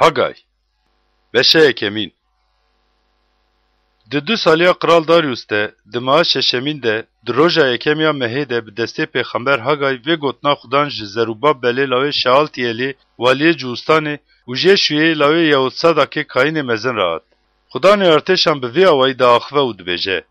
Hagay Beşe Kemin Di 2 saliya Kral Darius de, di maha şeşemîn de, di roja yekemiya mehê de bi destê Pêxember Hagay vê gotina Xudan ji Zerubabelê lawê Şealtiyelê, waliyê Ciwistanê û jê şûyê lawê Yehudsadakê Kayînê mezin rahat. Xudanê artêşan bi vê awayî diaxive û dibêje.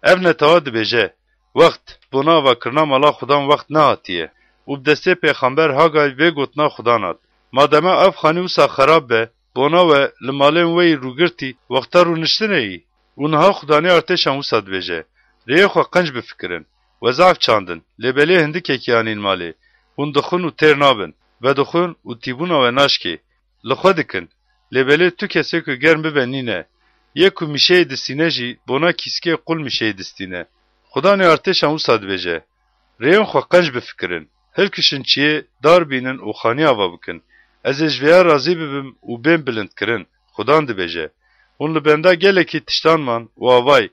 Ev netewa dibêje, wext bona avakirina mala Xudan wext nehatiye û bi destê Pêxember Hagay vê gotina Xudan hat. Mademe ev xanî wisa xerab be, bona we li malên wê yî rûgirtî wexta rûniştinê yî. û niha Xudanê artêşan wisa dibêje, rêyê xwe qenc bifikirin, wezaf çandin, lêbelê hindikekî anîn malê, hûn dixwin û têr nabin, vedixwin û tîbûna we naşkê, li xwe dikin, lêbelê tu kesê ku germ bibe nîne, yê ku mişeyê distîne jî bona kîskê qul mişeyê distîne. Xudanê artêşan wisa dibêje, rêyên xwe qenc bifikirin, hilkişin çiyê, dar bînin û xanî ava bikin, ez ê ji vêya razî bibim û bên bilindkirin, Xudan dibêje. Hûn li benda gelekî tiştan man û avay,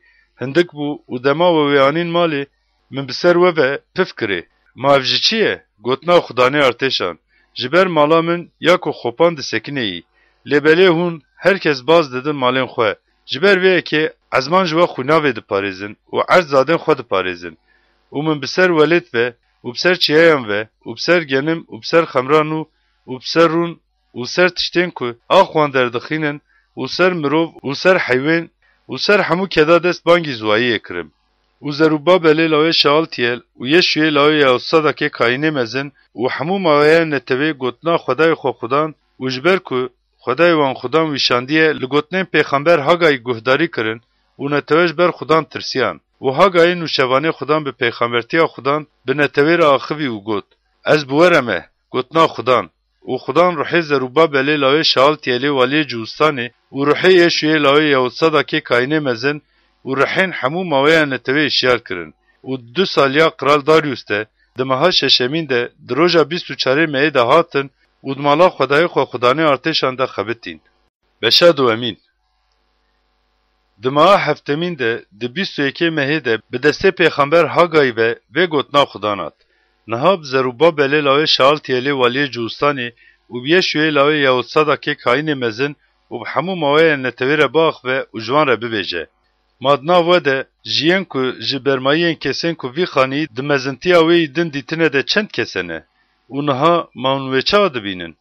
hindik bû û dema we wê anîn malê, min bi ser we ve pif kirê. Ma ev ji çi ye? Gotina Xudanê artêşan, ji ber mala min ya ku xopan disekinê yî, lêbelê hûn herkes baz didin malên xwe, ji ber vê yekê ezman ji we xwînavê diparêzin û erz zadên xwe diparêzin. û min bi ser welêt ve û bi ser çiyeyan ve û bi ser genim û bi ser xemran û bi ser rûn û ser tiştên ku a xwan derdixînin û ser mirov û ser heyvên û ser hemû keda dest bangî zwayiyê kirim. û Zerubabelê lawê Şealtiyel û yê şûyê lawê Yehudsadakê Kayînê mezin û hemû maweyên netewê gotina Xwedayê xwe Xudan û ji ber ku Xwedayê wan Xudan wîşandiye li gotinên Pêxember Hagayî guhdarî kirin û netewê ji ber Xudan tirsiyan. û Hagayê nûşevanê Xudan bi pêxembertiya Xudan bi netewê re axivî û got, ez bi we re me, gotina Xudan. û Xudan ruhê Zerubabelê lawê Şealtiyelê waliyê Ciwistanê û ruhê yê şûyê lawê Yehudsadakê Kayînê mezin û rihên hemû maweyên netewê îşyar kirin. û 2 saliya Kral Darius de, di meha şeşemîn de, di roja 24 Meyê de hatin û di mala Xwedayê xwe Xudanê artêşan de xebitîn. Beşa duemîn Di meha heftemîn de, di 21 Meyê de bi destê Pêxember Hagay ve vê gotina Xudan hat. Niha bi Zerubabelê lawê Şealtiyelê waliyê Ciwistanê û bi yê şûyê lawê Yehudsadakê Kayînê mezin û bi hemû maweyên netewê re biaxive û ji wan re bibêje. Ma di nav we de jiyên ku ji bermayiyên kesên ku vî xanî di mezintiya wê yî din dîtine de çend kese ne? û niha ma hûn wê çawa dibînin?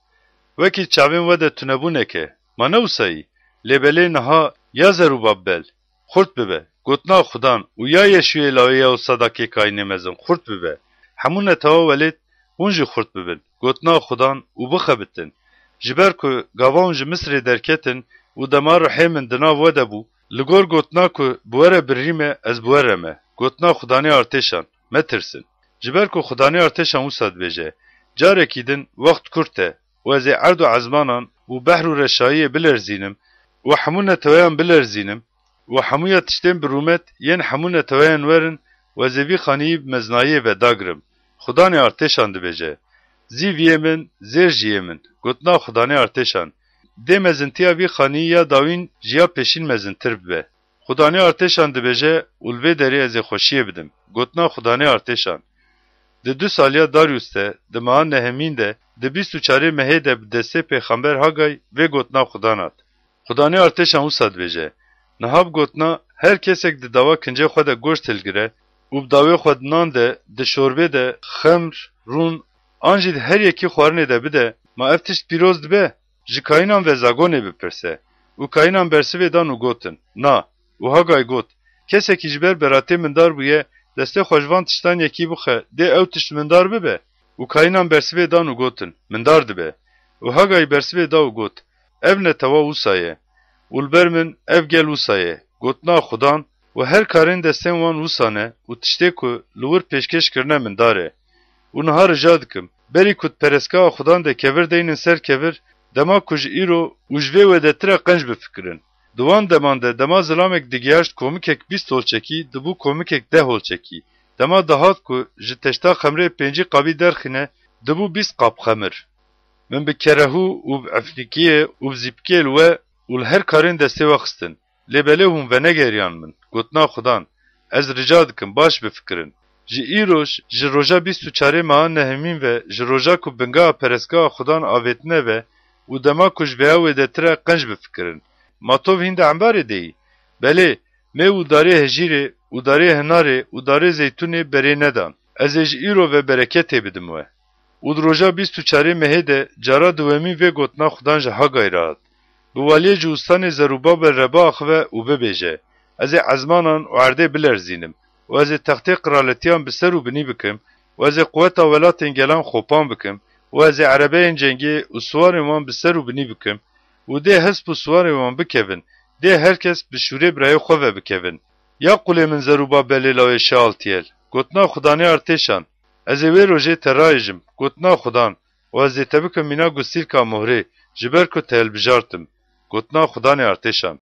Wekî çavên we de tunebûneke, ma ne wisa yî? Lêbelê niha ya Zerubabel, xurt bibe, gotina Xudan û ya yê şûyê lawê Yehudsadakê Kayînê mezin, xurt bibe. Hemû netewa welêt hûn jî xurt bibin, gotina Xudan û bixebitin. Ji ber ku gava hûn ji Misrê derketin û dema rihê min di nav we de bû, li gor gotina ku bi we re birî me, ez bi we re me, gotina Xudanê artêşan, me tirsin. Ji ber ku Xudanê artêşan wisa dibêje, carekî din wext kurt e û ez ê erd û ezmanan û behr û reşayiyê bilerzînim û hemû neteweyan bilerzînim û hemûya tiştên bi rûmet yên hemû neteweyan werin û ez ê vî xanîyî bi meznayiyê ve dagirim. Xudanê artêşan dibêje, zî viyê min, zêr jiyê min, gotina Xudanê artêşan. Dê mezintiya vî xanî ya dawîn ji ya pêşîn mezintir bibe. Xudanê artêşan dibêje û li vê derê ez ê xweşiyê bidim, gotina Xudanê artêşan. Di 2 saliya Darius de, di meha nehemîn de, di 24 Meyê de bi destê Pêxember Hagay vê gotina Xudan hat. Xudanê artêşan wisa dibêje, niha bi gotina her kesek di dava kincê xwe de goşt hilgire û bi dawê xwe di nan de, di şorbê de, xemr, rûn, an jî her yekî xwarinê de bide, ma ev tişt pîroz dibe, ji Kayînan ve zagonê bipirse. û Kayînan bersivê dan û gotin, na, û Hagay got, kesekî ji ber beratê mindar bûye, destê xwe ji van tiştan yekî bixe, dê ew tişt mindar bibe. û Kayînan bersivê dan û gotin, mindar dibe. û Hagay bersivê da û got, ev netewa wisa ye, û li ber min ev gel wisa ye, gotina Xudan û her karên destên wan wisa ne û tiştê ku li wir pêşkeş kirine mindar e. û niha rica dikim, berî ku perestgeha Xudan de kevir deynin ser kevir, dema ku ji îro û ji vê we de tire qenc bifikirin. Di wan deman de dema zilamek digiyaşt komikek 20 holçekî, dibû komikek 10 holçekî. Dema dihat ku ji teşta xemrê 5 qabî derxîne, dibû 20 qab xemir. Min bi kerehû û bi efnikiyê û bi zîpikê li we û li her karên destê we xistin. Lêbelê hûn venegeriyan min, gotina Xudan. Ez rica dikim baş bifikirin. Ji îroj, ji roja 24 meha nehemîn ve ji roja ku bingeha perestgeha Xudan avêtine ve و دما کجبه و دتره قنج بفکرن. ماتوف هند عنبار دی. بله می و داره هجیره و داره هناره و داره زیتونه بره ندان. از ایرو و برکت بدموه. و دروجا 24 مهده جارا دومی و گوتنا خدانج ها گایراد. بوالی جوستان زروباب ربا اخوه و ببیجه. از عزمانان و عرده بلرزینم. و از تخت قرالتیان بسر و بنی بکم. و از قوت ولات انگلان خوپان بکم. و از عربه جنگی و سوار وان بسر و بنی بکم. و ده حسب و سوار وان بکوین. ده هرکس بشوره برای خواه بکوین. یا قوله من زروباب بلیلاوی شالتیل. گوتنا خدانه ارتشان. از وی روژه ترایجم. گوتنا خدان. و از تبکم مینا گسیل که مهره. جبر که تل بجارتم. گوتنا خدانه ارتشان.